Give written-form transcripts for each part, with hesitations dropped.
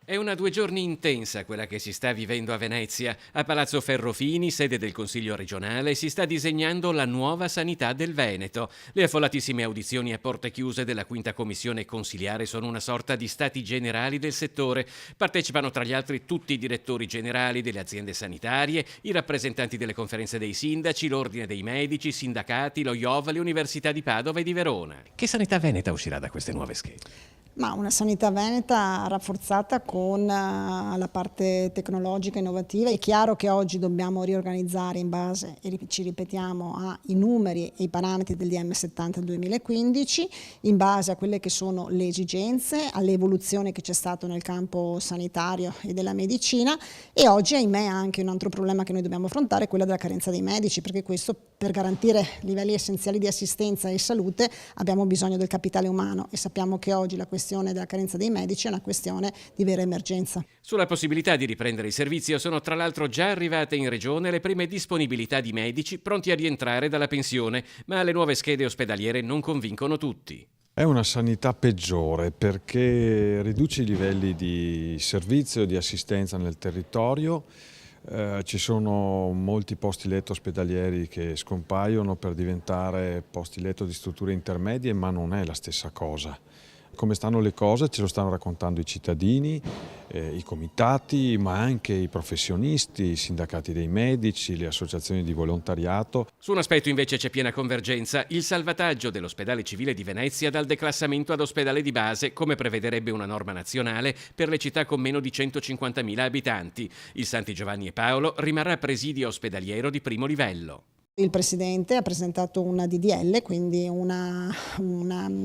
È una 2 giorni intensa quella che si sta vivendo a Venezia. A Palazzo Ferrofini, sede del Consiglio regionale, si sta disegnando la nuova sanità del Veneto. Le affollatissime audizioni a porte chiuse della quinta commissione consiliare sono una sorta di stati generali del settore. Partecipano tra gli altri tutti i direttori generali delle aziende sanitarie, i rappresentanti delle conferenze dei sindaci, l'ordine dei medici, i sindacati, lo IOV, le università di Padova e di Verona. Che sanità veneta uscirà da queste nuove schede? Ma una sanità veneta rafforzata con la parte tecnologica innovativa. È chiaro che oggi dobbiamo riorganizzare in base, e ci ripetiamo, ai numeri e i parametri del DM70 2015, in base a quelle che sono le esigenze, all'evoluzione che c'è stato nel campo sanitario e della medicina, e oggi ahimè anche un altro problema che noi dobbiamo affrontare è quella della carenza dei medici, perché questo, per garantire livelli essenziali di assistenza e salute, abbiamo bisogno del capitale umano, e sappiamo che oggi la questione della carenza dei medici è una questione di vera emergenza. Sulla possibilità di riprendere il servizio sono tra l'altro già arrivate in regione le prime disponibilità di medici pronti a rientrare dalla pensione, ma le nuove schede ospedaliere non convincono tutti. È una sanità peggiore perché riduce i livelli di servizio e di assistenza nel territorio. Ci sono molti posti letto ospedalieri che scompaiono per diventare posti letto di strutture intermedie, ma non è la stessa cosa. Come stanno le cose ce lo stanno raccontando i cittadini, i comitati, ma anche i professionisti, i sindacati dei medici, le associazioni di volontariato. Su un aspetto invece c'è piena convergenza: il salvataggio dell'ospedale civile di Venezia dal declassamento ad ospedale di base, come prevederebbe una norma nazionale per le città con meno di 150.000 abitanti. Il Santi Giovanni e Paolo rimarrà presidio ospedaliero di primo livello. Il Presidente ha presentato una DDL, quindi una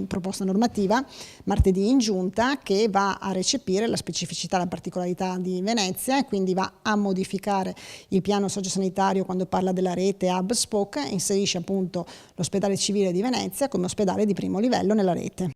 proposta normativa, martedì in giunta, che va a recepire la specificità, la particolarità di Venezia, e quindi va a modificare il piano sociosanitario quando parla della rete hub spoke, e inserisce appunto l'ospedale civile di Venezia come ospedale di primo livello nella rete.